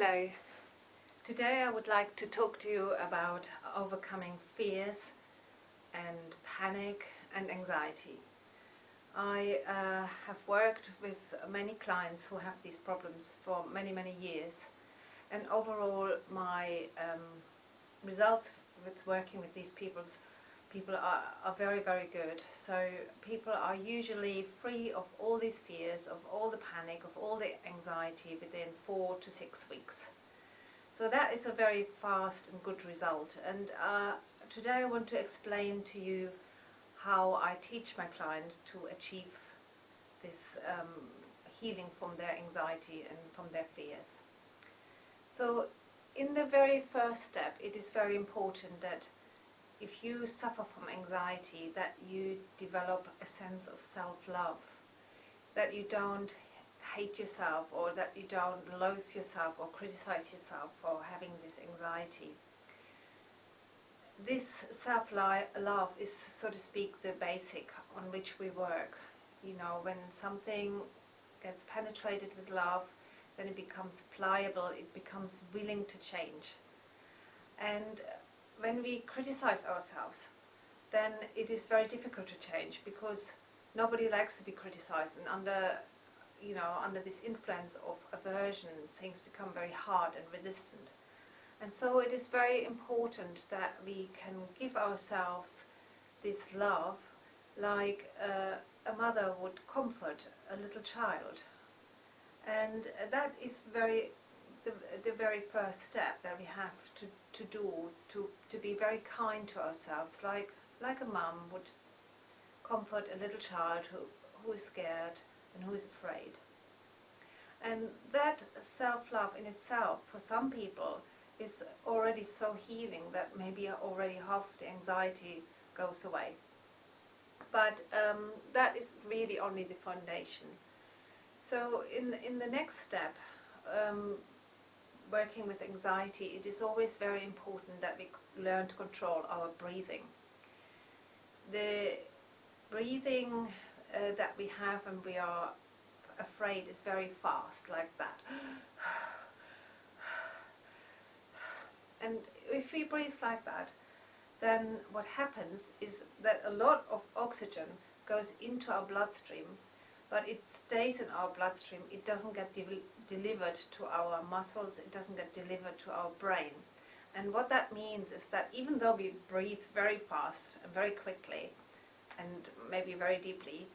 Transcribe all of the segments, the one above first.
Hello. Today I would like to talk to you about overcoming fears and panic and anxiety. I have worked with many clients who have these problems for many years, and overall my results with working with these people are very good. So people are usually free of all these fears, of all the panic, of all the anxiety within 4 to 6 weeks. So that is a very fast and good result. And today I want to explain to you how I teach my clients to achieve this healing from their anxiety and from their fears. So in the very first step, it is very important that if you suffer from anxiety, that you develop a sense of self-love, that you don't hate yourself, or that you don't loathe yourself or criticize yourself for having this anxiety. This self-love is, so to speak, the basic on which we work. You know, when something gets penetrated with love, then it becomes pliable, it becomes willing to change. And when we criticize ourselves, then it is very difficult to change, because nobody likes to be criticized, and under this influence of aversion, things become very hard and resistant. And so it is very important that we can give ourselves this love like a mother would comfort a little child. And that is the very first step that we have to do, to be very kind to ourselves, like a mum would comfort a little child who is scared and who is afraid. And that self-love in itself, for some people, is already so healing that maybe already half the anxiety goes away. But that is really only the foundation. So in the next step, working with anxiety, it is always very important that we learn to control our breathing. The breathing that we have when we are afraid is very fast, like that. And if we breathe like that, then what happens is that a lot of oxygen goes into our bloodstream, but it stays in our bloodstream. It doesn't get delivered to our muscles, it doesn't get delivered to our brain. And what that means is that even though we breathe very fast and very quickly and maybe very deeply,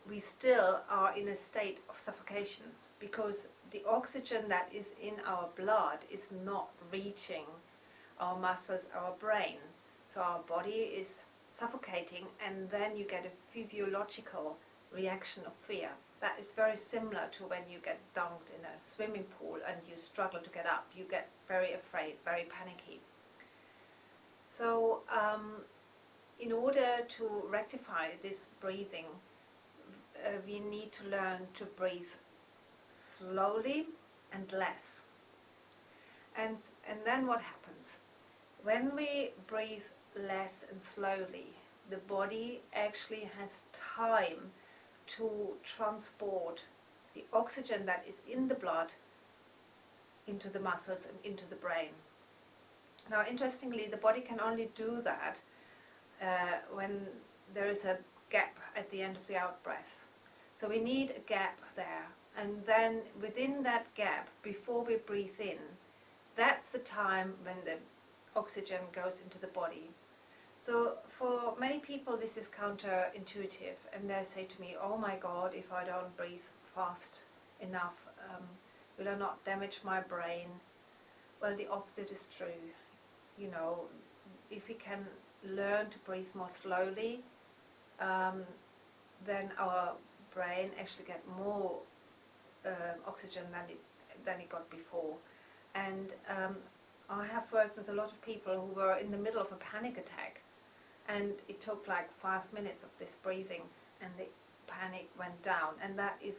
we still are in a state of suffocation, because the oxygen that is in our blood is not reaching our muscles, our brain. So our body is suffocating, and then you get a physiological reaction of fear. That is very similar to when you get dunked in a swimming pool and you struggle to get up. You get very afraid, very panicky. So in order to rectify this breathing, we need to learn to breathe slowly and less. And then what happens? When we breathe less and slowly, the body actually has time to transport the oxygen that is in the blood into the muscles and into the brain. Now, interestingly, the body can only do that when there is a gap at the end of the out-breath. So we need a gap there, and then within that gap, before we breathe in, that's the time when the oxygen goes into the body. So for many people this is counterintuitive, and they say to me, oh my God, if I don't breathe fast enough, will I not damage my brain? Well, the opposite is true. You know, if we can learn to breathe more slowly, then our brain actually get more oxygen than it got before. And I have worked with a lot of people who were in the middle of a panic attack, and it took like 5 minutes of this breathing and the panic went down. And that is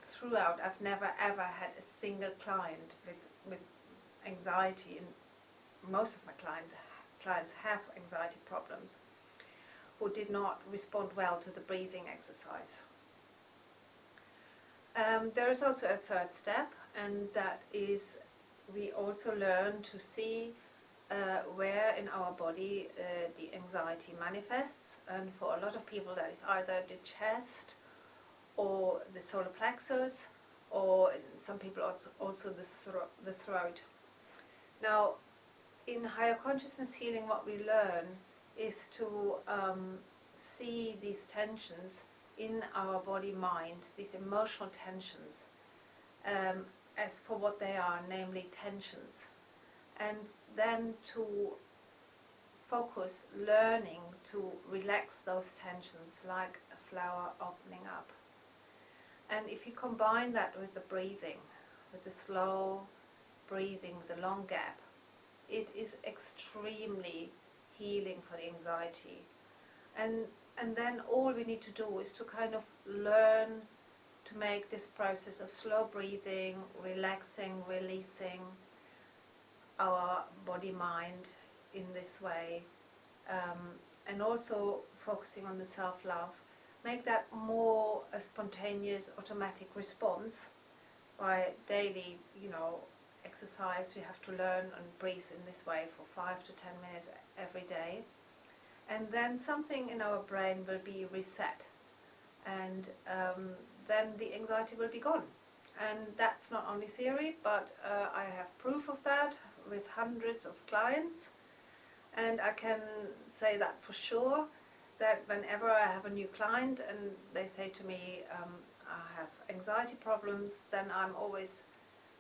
throughout. I've never ever had a single client with anxiety, and most of my clients have anxiety problems, who did not respond well to the breathing exercise. There is also a third step, and that is we also learn to see where in our body the anxiety manifests, and for a lot of people that is either the chest or the solar plexus, or in some people also the throat. Now, in higher consciousness healing, what we learn is to see these tensions in our body-mind, these emotional tensions, as for what they are, namely tensions, and then to focus learning to relax those tensions like a flower opening up. And if you combine that with the breathing, with the slow breathing, the long gap, it is extremely healing for the anxiety. And then all we need to do is to kind of learn to make this process of slow breathing, relaxing, releasing our body-mind in this way, and also focusing on the self-love, make that more a spontaneous, automatic response by daily, exercise. We have to learn and breathe in this way for 5 to 10 minutes every day, and then something in our brain will be reset, and then the anxiety will be gone. And that's not only theory, but I have proof of that with hundreds of clients, and I can say that for sure, that whenever I have a new client and they say to me, I have anxiety problems, then I'm always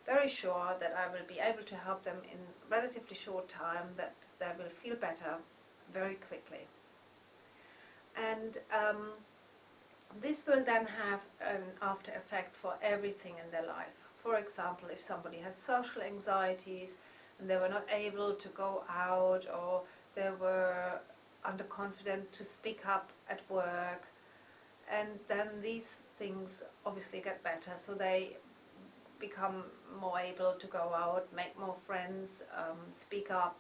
very sure that I will be able to help them in relatively short time, that they will feel better very quickly. And this will then have an after effect for everything in their life. For example, if somebody has social anxieties and they were not able to go out, or they were underconfident to speak up at work, and then these things obviously get better, so they become more able to go out, make more friends, speak up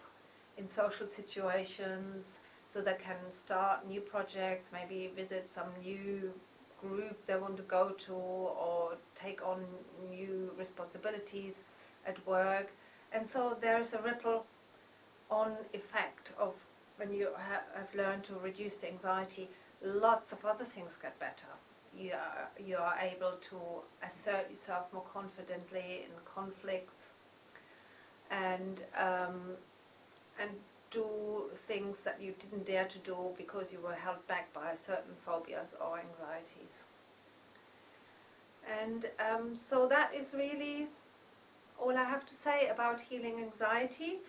in social situations, so they can start new projects, maybe visit some new group they want to go to, or take on new responsibilities at work. And so there's a ripple on effect of when you have learned to reduce the anxiety, lots of other things get better. You are able to assert yourself more confidently in conflicts, and do things that you didn't dare to do because you were held back by certain phobias or anxieties. And so that is really all I have to say about healing anxiety.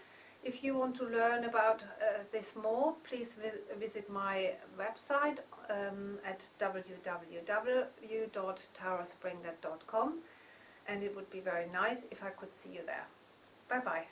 If you want to learn about this more, please visit my website at www.taraspringlet.com, and it would be very nice if I could see you there. Bye bye.